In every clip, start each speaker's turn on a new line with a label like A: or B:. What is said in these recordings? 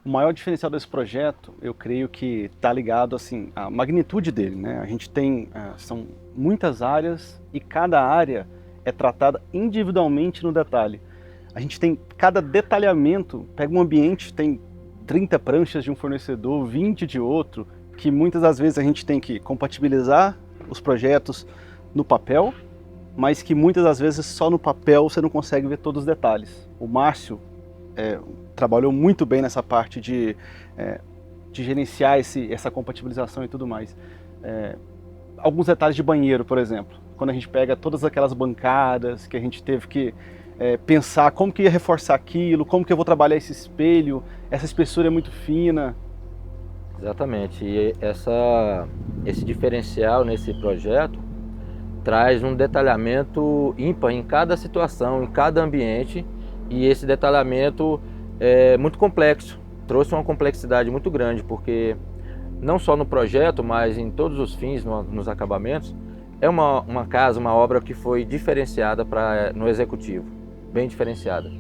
A: O maior diferencial desse projeto, eu creio que está ligado assim, à magnitude dele, né? A gente tem, são muitas áreas e cada área é tratada individualmente no detalhe. A gente tem cada detalhamento, pega um ambiente, tem 30 pranchas de um fornecedor, 20 de outro, que muitas das vezes a gente tem que compatibilizar os projetos no papel, mas que muitas das vezes só no papel você não consegue ver todos os detalhes. O Márcio trabalhou muito bem nessa parte de gerenciar essa compatibilização e tudo mais. Alguns detalhes de banheiro, por exemplo, quando a gente pega todas aquelas bancadas que a gente teve que pensar como que ia reforçar aquilo, como que eu vou trabalhar esse espelho, essa espessura é muito fina.
B: Exatamente, e esse diferencial nesse projeto traz um detalhamento ímpar em cada situação, em cada ambiente, e esse detalhamento é muito complexo, trouxe uma complexidade muito grande, porque não só no projeto, mas em todos os fins, nos acabamentos, é uma casa, uma obra que foi diferenciada no executivo, bem diferenciada.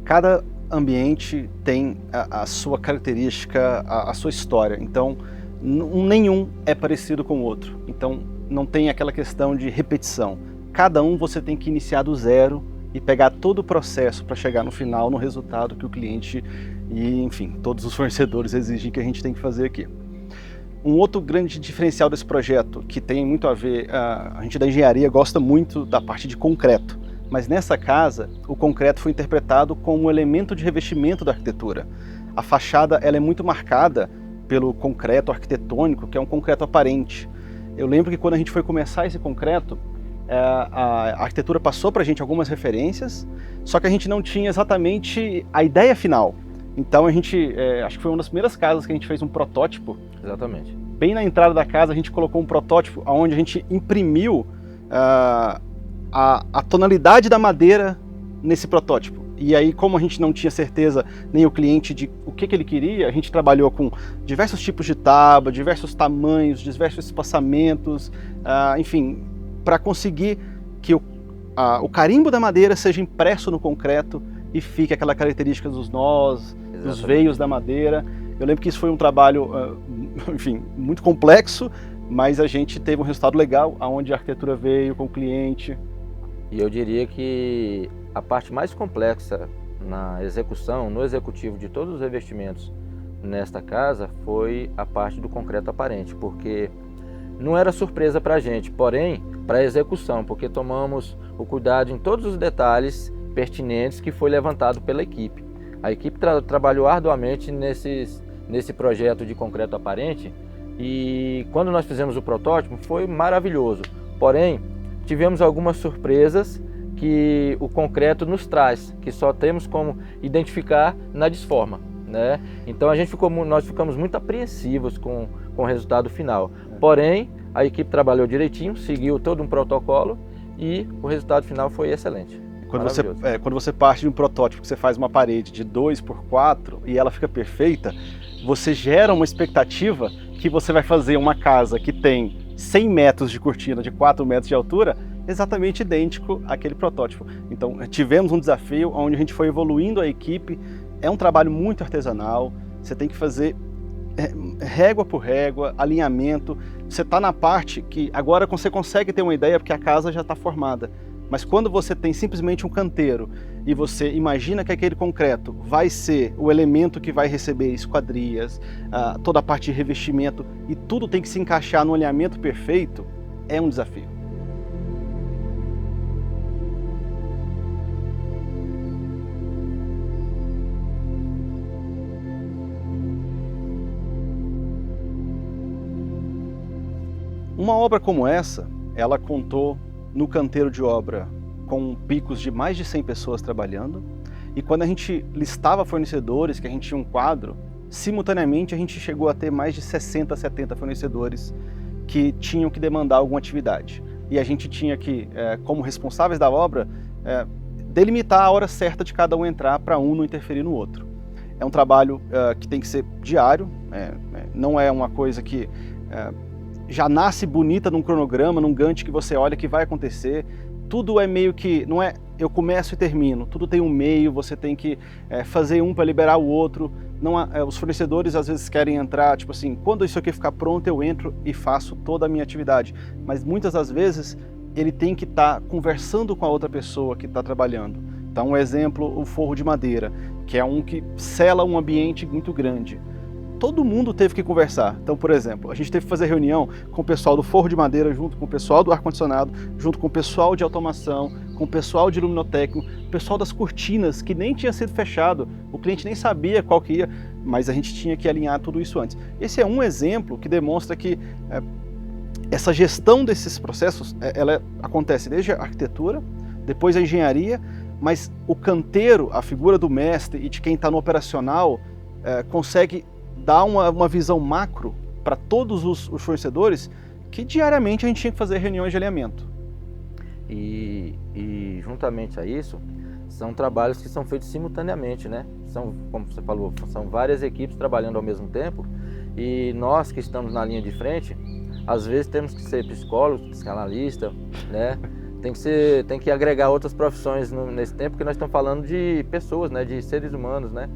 A: Cada ambiente tem a sua característica, a sua história, então nenhum é parecido com o outro, então não tem aquela questão de repetição. Cada um você tem que iniciar do zero e pegar todo o processo para chegar no final, no resultado que o cliente e, enfim, todos os fornecedores exigem que a gente tem que fazer aqui. Um outro grande diferencial desse projeto, que tem muito a ver, a gente da engenharia gosta muito da parte de concreto, mas nessa casa o concreto foi interpretado como um elemento de revestimento da arquitetura. A fachada ela é muito marcada pelo concreto arquitetônico, que é um concreto aparente. Eu lembro que quando a gente foi começar esse concreto, a arquitetura passou para a gente algumas referências, só que a gente não tinha exatamente a ideia final. Então a gente, acho que foi uma das primeiras casas que a gente fez um protótipo.
B: Exatamente.
A: Bem na entrada da casa a gente colocou um protótipo onde a gente imprimiu a tonalidade da madeira nesse protótipo. E aí, como a gente não tinha certeza, nem o cliente, de o que ele queria, a gente trabalhou com diversos tipos de tábua, diversos tamanhos, diversos espaçamentos, enfim, para conseguir que o carimbo da madeira seja impresso no concreto e fique aquela característica dos nós, exatamente, dos veios da madeira. Eu lembro que isso foi um trabalho, enfim, muito complexo, mas a gente teve um resultado legal, onde a arquitetura veio com o cliente.
B: E eu diria que a parte mais complexa na execução, no executivo de todos os revestimentos nesta casa, foi a parte do concreto aparente, porque não era surpresa para a gente, porém para a execução, porque tomamos o cuidado em todos os detalhes pertinentes que foi levantado pela equipe. A equipe trabalhou arduamente nesse projeto de concreto aparente, e quando nós fizemos o protótipo foi maravilhoso, porém tivemos algumas surpresas que o concreto nos traz, que só temos como identificar na disforma, né? Então nós ficamos muito apreensivos com o resultado final. Porém, a equipe trabalhou direitinho, seguiu todo um protocolo e o resultado final foi excelente.
A: Quando você parte de um protótipo, que você faz uma parede de 2x4 e ela fica perfeita, você gera uma expectativa que você vai fazer uma casa que tem 100 metros de cortina, de 4 metros de altura, exatamente idêntico àquele protótipo. Então, tivemos um desafio onde a gente foi evoluindo a equipe. É um trabalho muito artesanal, você tem que fazer régua por régua, alinhamento. Você está na parte que agora você consegue ter uma ideia porque a casa já está formada. Mas quando você tem simplesmente um canteiro e você imagina que aquele concreto vai ser o elemento que vai receber esquadrias, toda a parte de revestimento, e tudo tem que se encaixar no alinhamento perfeito, é um desafio. Uma obra como essa, ela contou no canteiro de obra com picos de mais de 100 pessoas trabalhando, e quando a gente listava fornecedores, que a gente tinha um quadro, simultaneamente a gente chegou a ter mais de 60, 70 fornecedores que tinham que demandar alguma atividade. E a gente tinha que, como responsáveis da obra, delimitar a hora certa de cada um entrar para um não interferir no outro. É um trabalho que tem que ser diário, não é uma coisa que já nasce bonita num cronograma, num Gantt que você olha que vai acontecer. Tudo é meio que, não é eu começo e termino, tudo tem um meio, você tem que fazer um para liberar o outro. Não os fornecedores às vezes querem entrar, tipo assim, quando isso aqui ficar pronto eu entro e faço toda a minha atividade. Mas muitas das vezes ele tem que estar conversando com a outra pessoa que está trabalhando. Então, um exemplo, o forro de madeira, que é um que sela um ambiente muito grande. Todo mundo teve que conversar. Então, por exemplo, a gente teve que fazer reunião com o pessoal do forro de madeira, junto com o pessoal do ar-condicionado, junto com o pessoal de automação, com o pessoal de luminotécnico, o pessoal das cortinas, que nem tinha sido fechado, o cliente nem sabia qual que ia, mas a gente tinha que alinhar tudo isso antes. Esse é um exemplo que demonstra que essa gestão desses processos, ela acontece desde a arquitetura, depois a engenharia, mas o canteiro, a figura do mestre e de quem está no operacional, consegue dar uma visão macro para todos os fornecedores, que diariamente a gente tinha que fazer reuniões de alinhamento.
B: E juntamente a isso, são trabalhos que são feitos simultaneamente, né? São, como você falou, são várias equipes trabalhando ao mesmo tempo, e nós que estamos na linha de frente, às vezes temos que ser psicólogo, psicanalista, né? Tem que agregar outras profissões nesse tempo, porque nós estamos falando de pessoas, né? De seres humanos, né?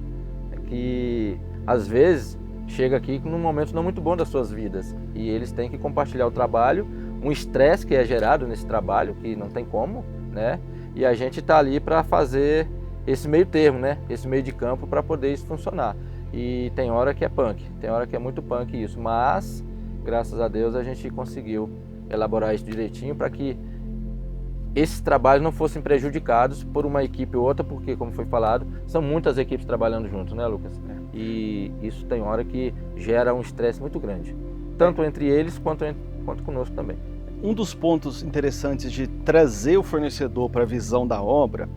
B: Que às vezes chega aqui num momento não muito bom das suas vidas, e eles têm que compartilhar o trabalho, um estresse que é gerado nesse trabalho, que não tem como, né? E a gente está ali para fazer esse meio termo, né? Esse meio de campo para poder isso funcionar. E tem hora que é punk, tem hora que é muito punk isso, mas graças a Deus a gente conseguiu elaborar isso direitinho para que esses trabalhos não fossem prejudicados por uma equipe ou outra, porque, como foi falado, são muitas equipes trabalhando junto, né, Lucas? E isso tem hora que gera um estresse muito grande, tanto entre eles quanto conosco também.
A: Um dos pontos interessantes de trazer o fornecedor para a visão da obra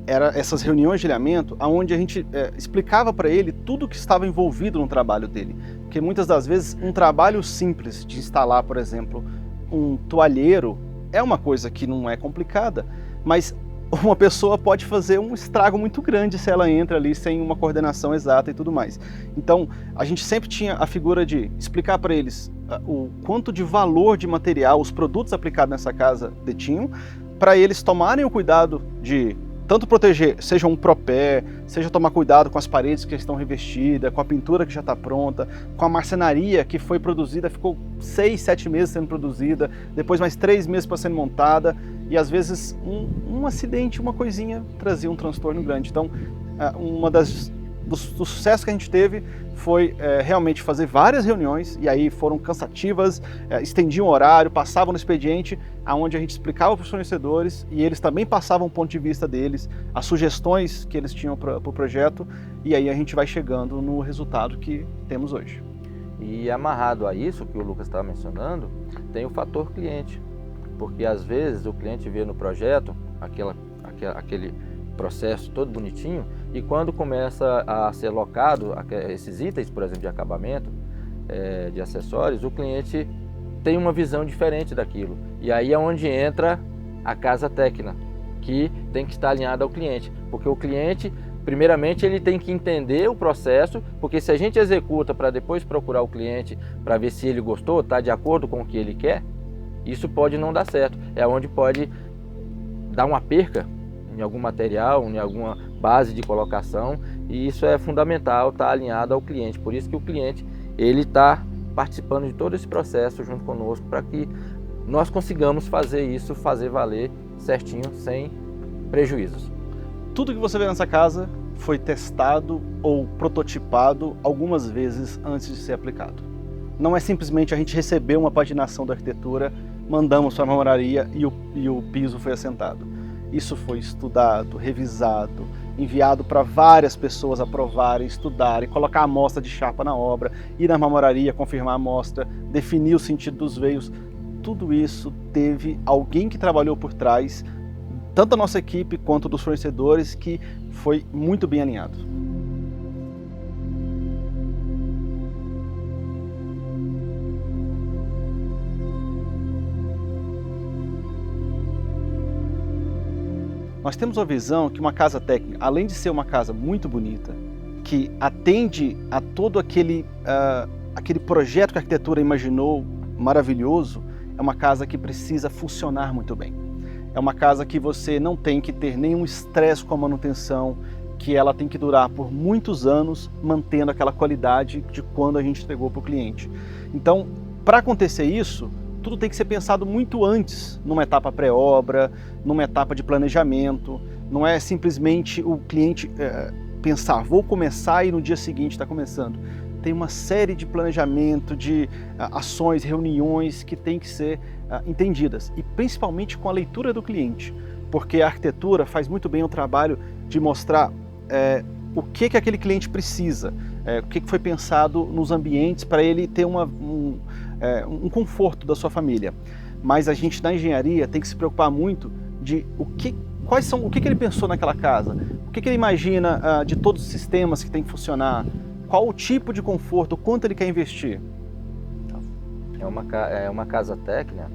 A: era essas reuniões de alinhamento, onde a gente explicava para ele tudo que estava envolvido no trabalho dele. Porque muitas das vezes um trabalho simples de instalar, por exemplo, um toalheiro, é uma coisa que não é complicada, mas uma pessoa pode fazer um estrago muito grande se ela entra ali sem uma coordenação exata e tudo mais. Então, a gente sempre tinha a figura de explicar para eles o quanto de valor de material os produtos aplicados nessa casa detinham, para eles tomarem o cuidado de tanto proteger, seja um propé, seja tomar cuidado com as paredes que estão revestidas, com a pintura que já está pronta, com a marcenaria que foi produzida, ficou 6, 7 meses sendo produzida, depois mais 3 meses para ser montada, e às vezes um acidente, uma coisinha, trazia um transtorno grande. Então, dos sucessos que a gente teve foi realmente fazer várias reuniões, e aí foram cansativas, estendiam o horário, passavam no expediente, onde a gente explicava para os fornecedores, e eles também passavam o ponto de vista deles, as sugestões que eles tinham para o projeto, e aí a gente vai chegando no resultado que temos hoje.
B: E amarrado a isso que o Lucas estava mencionando, tem o fator cliente, porque às vezes o cliente vê no projeto aquele processo todo bonitinho, e quando começa a ser locado esses itens, por exemplo, de acabamento, de acessórios, o cliente tem uma visão diferente daquilo. E aí é onde entra a casa técnica, que tem que estar alinhada ao cliente, porque o cliente, primeiramente, ele tem que entender o processo, porque se a gente executa para depois procurar o cliente para ver se ele gostou, está de acordo com o que ele quer, isso pode não dar certo. É onde pode dar uma perca em algum material, em alguma base de colocação, e isso é fundamental, estar alinhado ao cliente. Por isso que o cliente ele está participando de todo esse processo junto conosco, para que nós consigamos fazer valer certinho, sem prejuízos.
A: Tudo que você vê nessa casa foi testado ou prototipado algumas vezes antes de ser aplicado. Não é simplesmente a gente receber uma paginação da arquitetura, mandamos para a marmoraria e o piso foi assentado. Isso foi estudado, revisado, enviado para várias pessoas aprovarem, estudarem, colocar a amostra de chapa na obra, ir na marmoraria, confirmar a amostra, definir o sentido dos veios. Tudo isso teve alguém que trabalhou por trás, tanto a nossa equipe quanto dos fornecedores, que foi muito bem alinhado. Nós temos a visão que uma casa técnica, além de ser uma casa muito bonita, que atende a todo aquele projeto que a arquitetura imaginou maravilhoso, é uma casa que precisa funcionar muito bem. é uma casa que você não tem que ter nenhum estresse com a manutenção, que ela tem que durar por muitos anos, mantendo aquela qualidade de quando a gente entregou para o cliente. Então, para acontecer isso, tudo tem que ser pensado muito antes, numa etapa pré-obra, numa etapa de planejamento. Não é simplesmente o cliente pensar, vou começar e no dia seguinte está começando. Tem uma série de planejamento, de ações, reuniões que têm que ser entendidas, e principalmente com a leitura do cliente, porque a arquitetura faz muito bem o trabalho de mostrar o que aquele cliente precisa, o que foi pensado nos ambientes para ele ter um conforto da sua família. Mas a gente na engenharia tem que se preocupar muito de o que ele pensou naquela casa, o que ele imagina de todos os sistemas que tem que funcionar, qual o tipo de conforto, quanto ele quer investir.
B: É uma casa técnica,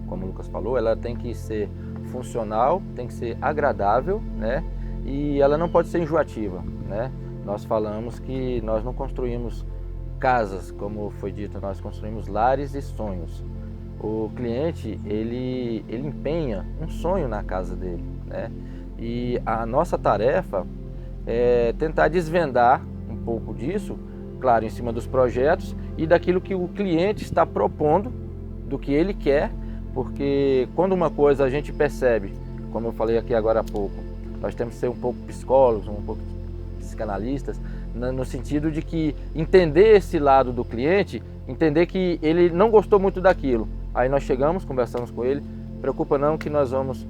B: como o Lucas falou, ela tem que ser funcional, tem que ser agradável, né? E ela não pode ser enjoativa, né? Nós falamos que nós não construímos casas, como foi dito, nós construímos lares e sonhos. O cliente, ele empenha um sonho na casa dele, né? E a nossa tarefa é tentar desvendar um pouco disso, claro, em cima dos projetos e daquilo que o cliente está propondo, do que ele quer, porque quando uma coisa a gente percebe, como eu falei aqui agora há pouco, nós temos que ser um pouco psicólogos, um pouco psicanalistas, no sentido de que entender esse lado do cliente, entender que ele não gostou muito daquilo. Aí nós chegamos, conversamos com ele, preocupa não que nós vamos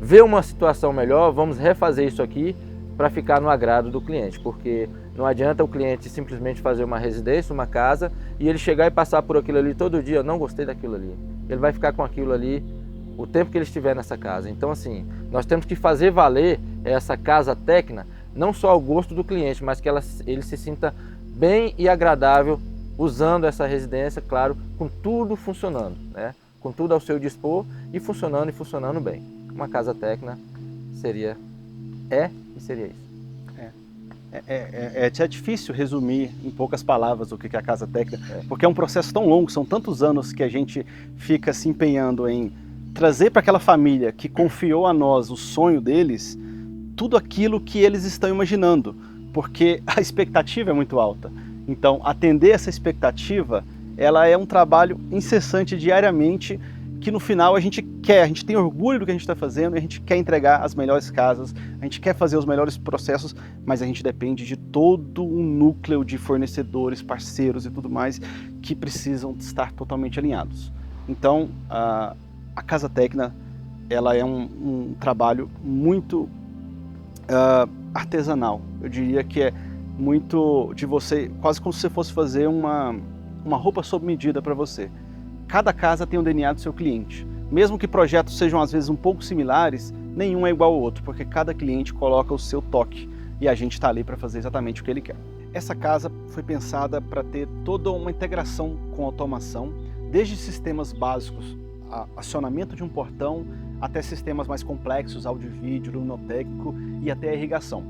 B: ver uma situação melhor, vamos refazer isso aqui para ficar no agrado do cliente, porque não adianta o cliente simplesmente fazer uma residência, uma casa, e ele chegar e passar por aquilo ali todo dia, eu não gostei daquilo ali. Ele vai ficar com aquilo ali o tempo que ele estiver nessa casa. Então assim, nós temos que fazer valer essa casa técnica, não só ao gosto do cliente, mas que ele se sinta bem e agradável usando essa residência, claro, com tudo funcionando, né? Com tudo ao seu dispor e funcionando bem. Uma casa técnica seria isso.
A: É difícil resumir em poucas palavras o que é a casa técnica, porque é um processo tão longo, são tantos anos que a gente fica se empenhando em trazer para aquela família que confiou a nós o sonho deles, tudo aquilo que eles estão imaginando, porque a expectativa é muito alta. Então, atender essa expectativa, ela é um trabalho incessante diariamente, que no final a gente tem orgulho do que a gente está fazendo, e a gente quer entregar as melhores casas, a gente quer fazer os melhores processos, mas a gente depende de todo um núcleo de fornecedores, parceiros e tudo mais, que precisam estar totalmente alinhados. Então, a casa técnica, ela é um trabalho muito artesanal. Eu diria que é muito de você, quase como se você fosse fazer uma roupa sob medida para você. Cada casa tem o DNA do seu cliente. Mesmo que projetos sejam às vezes um pouco similares, nenhum é igual ao outro, porque cada cliente coloca o seu toque e a gente está ali para fazer exatamente o que ele quer. Essa casa foi pensada para ter toda uma integração com automação, desde sistemas básicos, acionamento de um portão, até sistemas mais complexos, áudio e vídeo, luminotécnico e até a irrigação.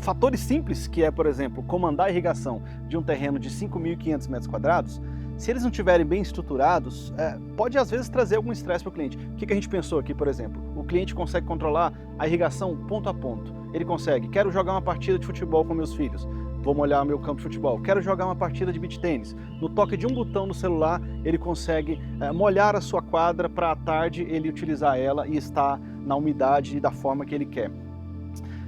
A: Fatores simples, que é, por exemplo, comandar a irrigação de um terreno de 5.500 metros quadrados, se eles não estiverem bem estruturados, pode às vezes trazer algum estresse para o cliente. O que a gente pensou aqui, por exemplo? O cliente consegue controlar a irrigação ponto a ponto. Ele consegue, quero jogar uma partida de futebol com meus filhos, vou molhar meu campo de futebol. Quero jogar uma partida de beach tênis. No toque de um botão no celular, ele consegue molhar a sua quadra para à tarde ele utilizar ela e estar na umidade e da forma que ele quer.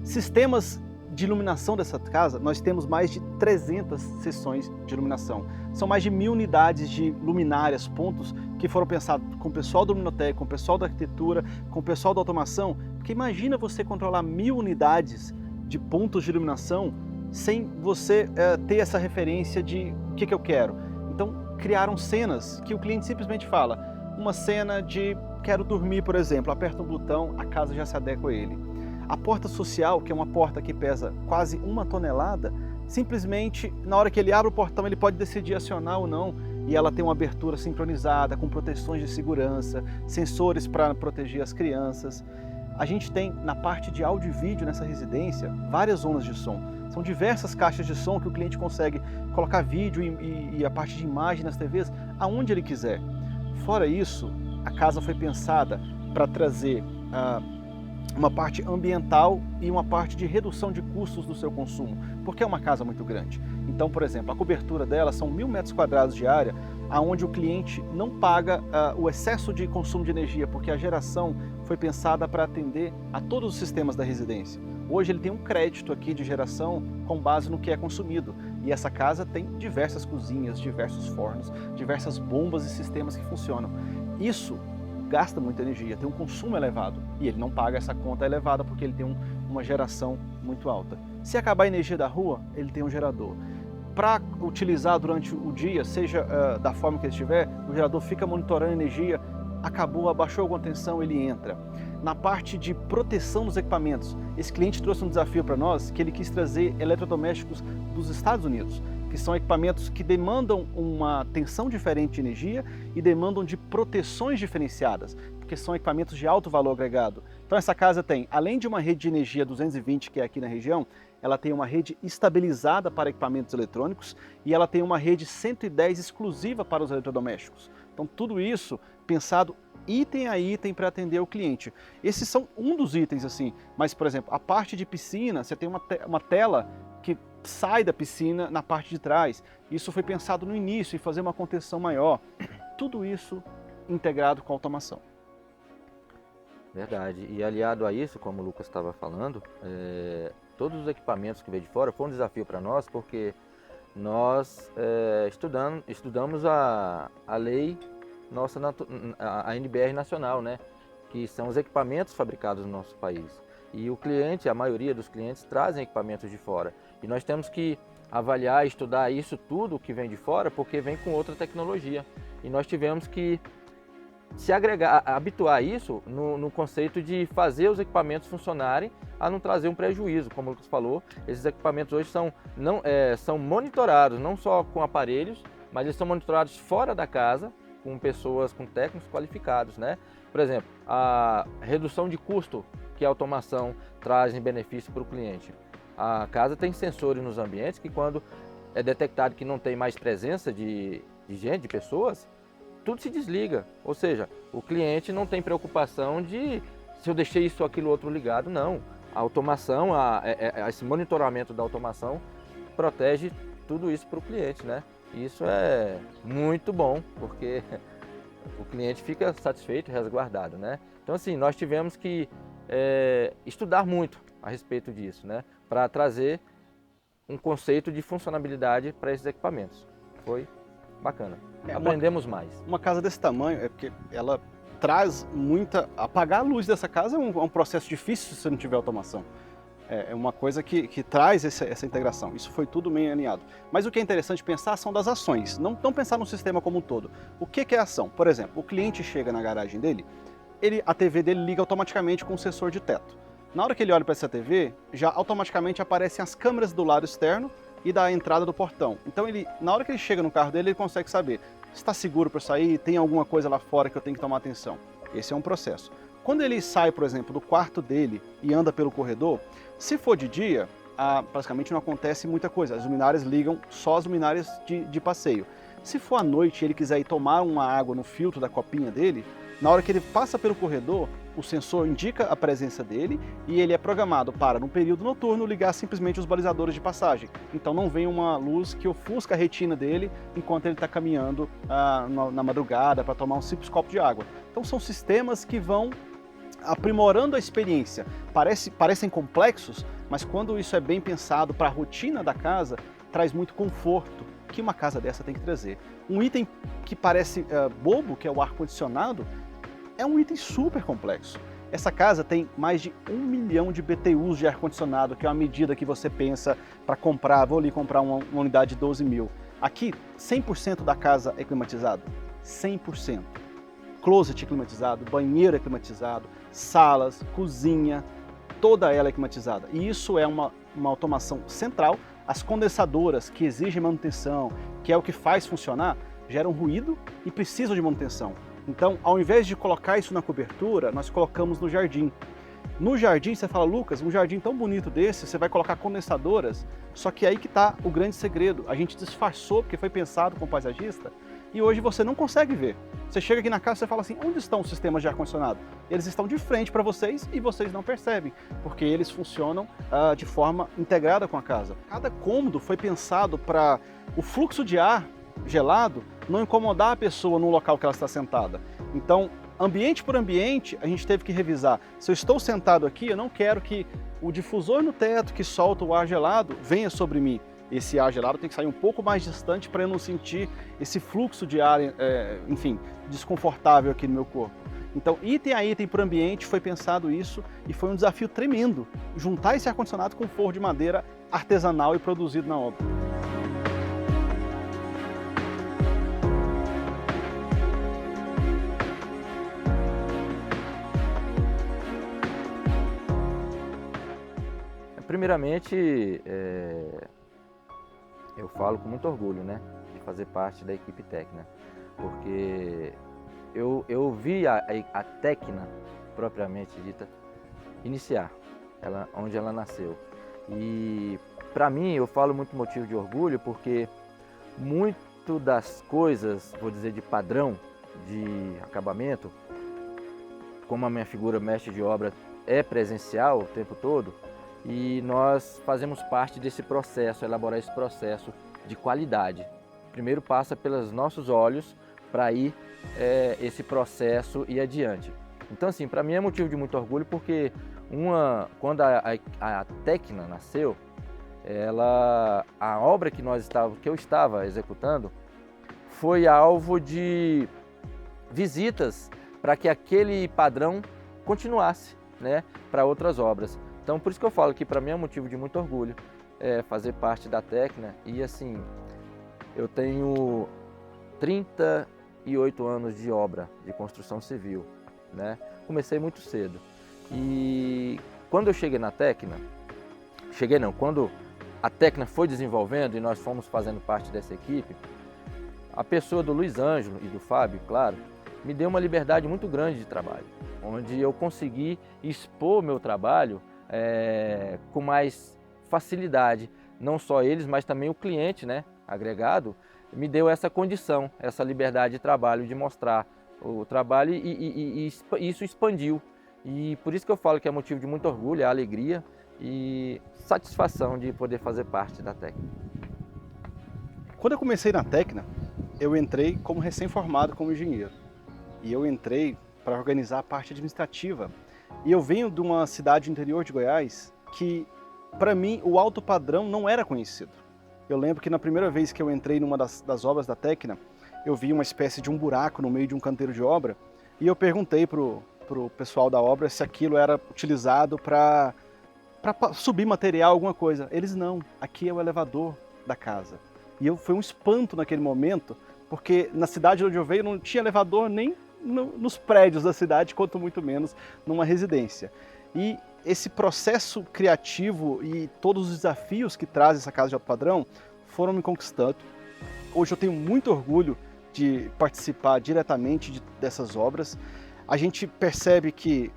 A: Sistemas de iluminação dessa casa, nós temos mais de 300 seções de iluminação. São mais de 1.000 unidades de luminárias, pontos que foram pensados com o pessoal do luminotécnico, com o pessoal da arquitetura, com o pessoal da automação, porque imagina você controlar 1.000 unidades de pontos de iluminação sem você ter essa referência de o que eu quero. Então criaram cenas que o cliente simplesmente fala, uma cena de quero dormir, por exemplo, aperta um botão, a casa já se adequa a ele. A porta social, que é uma porta que pesa quase 1 tonelada, simplesmente, na hora que ele abre o portão, ele pode decidir acionar ou não, e ela tem uma abertura sincronizada, com proteções de segurança, sensores para proteger as crianças. A gente tem, na parte de áudio e vídeo nessa residência, várias zonas de som. São diversas caixas de som que o cliente consegue colocar vídeo e a parte de imagem nas TVs aonde ele quiser. Fora isso, a casa foi pensada para trazer uma parte ambiental e uma parte de redução de custos do seu consumo, porque é uma casa muito grande. Então, por exemplo, a cobertura dela são 1.000 metros quadrados de área, onde o cliente não paga o excesso de consumo de energia, porque a geração foi pensada para atender a todos os sistemas da residência. Hoje ele tem um crédito aqui de geração com base no que é consumido. E essa casa tem diversas cozinhas, diversos fornos, diversas bombas e sistemas que funcionam. Isso gasta muita energia, tem um consumo elevado. E ele não paga essa conta elevada porque ele tem uma geração muito alta. Se acabar a energia da rua, ele tem um gerador. Para utilizar durante o dia, seja da forma que ele estiver, o gerador fica monitorando a energia, acabou, abaixou alguma tensão, ele entra. Na parte de proteção dos equipamentos, esse cliente trouxe um desafio para nós, que ele quis trazer eletrodomésticos dos Estados Unidos, que são equipamentos que demandam uma tensão diferente de energia e demandam de proteções diferenciadas, porque são equipamentos de alto valor agregado. Então essa casa tem, além de uma rede de energia 220, que é aqui na região, ela tem uma rede estabilizada para equipamentos eletrônicos e ela tem uma rede 110 exclusiva para os eletrodomésticos. Então tudo isso pensado item a item para atender o cliente. Esses são um dos itens assim, mas por exemplo, a parte de piscina, você tem uma tela que sai da piscina na parte de trás. Isso foi pensado no início, em fazer uma contenção maior. Tudo isso integrado com automação.
B: Verdade. E aliado a isso, como o Lucas estava falando, todos os equipamentos que veio de fora foi um desafio para nós, porque nós estudamos a lei nossa, a NBR nacional, né? Que são os equipamentos fabricados no nosso país. E o cliente, a maioria dos clientes, trazem equipamentos de fora. E nós temos que avaliar, estudar isso tudo que vem de fora, porque vem com outra tecnologia. E nós tivemos que se agregar, habituar a isso no conceito de fazer os equipamentos funcionarem, a não trazer um prejuízo. Como o Lucas falou, esses equipamentos hoje são monitorados, não só com aparelhos, mas eles são monitorados fora da casa, com pessoas, com técnicos qualificados, né? Por exemplo, a redução de custo que a automação traz em benefício para o cliente. A casa tem sensores nos ambientes que, quando é detectado que não tem mais presença de gente, de pessoas, tudo se desliga. Ou seja, o cliente não tem preocupação de se eu deixei isso ou aquilo outro ligado, não. A automação, esse monitoramento da automação protege tudo isso para o cliente, né? Isso é muito bom, porque o cliente fica satisfeito e resguardado, né? Então, assim, nós tivemos que estudar muito a respeito disso, né? Para trazer um conceito de funcionabilidade para esses equipamentos. Foi bacana. Aprendemos mais.
A: Uma casa desse tamanho, porque ela traz muita... Apagar a luz dessa casa é um processo difícil se você não tiver automação. É uma coisa que traz essa integração. Isso foi tudo bem alinhado. Mas o que é interessante pensar são das ações, não pensar no sistema como um todo. O que é ação? Por exemplo, o cliente chega na garagem dele, a TV dele liga automaticamente com o sensor de teto. Na hora que ele olha para essa TV, já automaticamente aparecem as câmeras do lado externo e da entrada do portão. Então, na hora que ele chega no carro dele, ele consegue saber se está seguro para sair, tem alguma coisa lá fora que eu tenho que tomar atenção. Esse é um processo. Quando ele sai, por exemplo, do quarto dele e anda pelo corredor, se for de dia, praticamente não acontece muita coisa. As luminárias ligam só as luminárias de passeio. Se for à noite e ele quiser ir tomar uma água no filtro da copinha dele, na hora que ele passa pelo corredor, o sensor indica a presença dele e ele é programado para, no período noturno, ligar simplesmente os balizadores de passagem. Então não vem uma luz que ofusca a retina dele enquanto ele está caminhando na madrugada para tomar um simples copo de água. Então são sistemas que vão aprimorando a experiência. Parecem complexos, mas quando isso é bem pensado para a rotina da casa, traz muito conforto que uma casa dessa tem que trazer. Um item que parece bobo, que é o ar-condicionado, é um item super complexo. Essa casa tem mais de 1 milhão de BTUs de ar-condicionado, que é uma medida que você pensa para comprar, vou ali comprar uma unidade de 12 mil. Aqui, 100% da casa é climatizado. 100%. Closet climatizado, banheiro é climatizado, salas, cozinha, toda ela é climatizada. E isso é uma automação central. As condensadoras que exigem manutenção, que é o que faz funcionar, geram ruído e precisam de manutenção. Então, ao invés de colocar isso na cobertura, nós colocamos no jardim. No jardim, você fala, Lucas, um jardim tão bonito desse, você vai colocar condensadoras, só que aí que está o grande segredo. A gente disfarçou, porque foi pensado com o paisagista, e hoje você não consegue ver. Você chega aqui na casa e fala assim, onde estão os sistemas de ar-condicionado? Eles estão de frente para vocês e vocês não percebem, porque eles funcionam de forma integrada com a casa. Cada cômodo foi pensado para o fluxo de ar gelado não incomodar a pessoa no local que ela está sentada. Então, ambiente por ambiente, a gente teve que revisar. Se eu estou sentado aqui, eu não quero que o difusor no teto que solta o ar gelado venha sobre mim. Esse ar gelado tem que sair um pouco mais distante para eu não sentir esse fluxo de ar, enfim, desconfortável aqui no meu corpo. Então, item a item para o ambiente foi pensado isso e foi um desafio tremendo juntar esse ar-condicionado com forro de madeira artesanal e produzido na obra.
B: Primeiramente, eu falo com muito orgulho, né, de fazer parte da equipe Tecna, porque eu vi a Tecna, propriamente dita, iniciar, onde ela nasceu. E para mim, eu falo muito motivo de orgulho, porque muito das coisas, vou dizer, de padrão, de acabamento, como a minha figura mestre de obra é presencial o tempo todo, e nós fazemos parte desse processo, elaborar esse processo de qualidade. Primeiro passa pelos nossos olhos para ir esse processo ir adiante. Então, assim, para mim é motivo de muito orgulho, porque quando a Tecna nasceu, a obra que eu estava executando foi alvo de visitas para que aquele padrão continuasse, né, para outras obras. Então, por isso que eu falo que para mim é um motivo de muito orgulho fazer parte da Tecna. E assim, eu tenho 38 anos de obra de construção civil, né? Comecei muito cedo. E quando eu cheguei na Tecna, quando a Tecna foi desenvolvendo e nós fomos fazendo parte dessa equipe, a pessoa do Luiz Ângelo e do Fábio, claro, me deu uma liberdade muito grande de trabalho, onde eu consegui expor meu trabalho com mais facilidade. Não só eles, mas também o cliente, né, agregado, me deu essa condição, essa liberdade de trabalho, de mostrar o trabalho e isso expandiu. E por isso que eu falo que é motivo de muito orgulho, alegria e satisfação de poder fazer parte da Tecna.
A: Quando eu comecei na Tecna, eu entrei como recém-formado como engenheiro. E eu entrei para organizar a parte administrativa. E eu venho de uma cidade do interior de Goiás que, para mim, o alto padrão não era conhecido. Eu lembro que na primeira vez que eu entrei numa das obras da Tecna, eu vi uma espécie de um buraco no meio de um canteiro de obra e eu perguntei pro pessoal da obra se aquilo era utilizado para subir material, alguma coisa. Eles não, aqui é o elevador da casa. E foi um espanto naquele momento, porque na cidade onde eu veio não tinha elevador nem nos prédios da cidade, quanto muito menos numa residência. E esse processo criativo e todos os desafios que traz essa casa de alto padrão foram me conquistando. Hoje eu tenho muito orgulho de participar diretamente dessas obras. A gente percebe que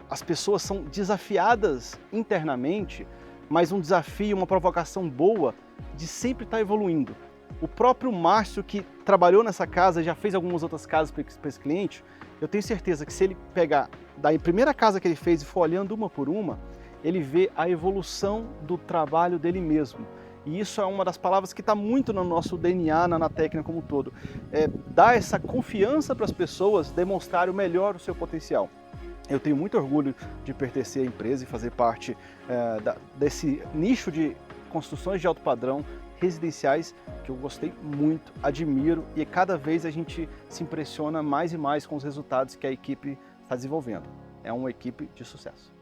A: as pessoas são desafiadas internamente, mas um desafio, uma provocação boa de sempre estar evoluindo. O próprio Márcio, que trabalhou nessa casa, já fez algumas outras casas para esse cliente, eu tenho certeza que se ele pegar da primeira casa que ele fez e for olhando uma por uma, ele vê a evolução do trabalho dele mesmo. E isso é uma das palavras que está muito no nosso DNA, na Tecna como um todo. Dar essa confiança para as pessoas demonstrarem o melhor do seu potencial. Eu tenho muito orgulho de pertencer à empresa e fazer parte desse nicho de construções de alto padrão residenciais que eu gostei muito, admiro, e cada vez a gente se impressiona mais e mais com os resultados que a equipe está desenvolvendo. É uma equipe de sucesso.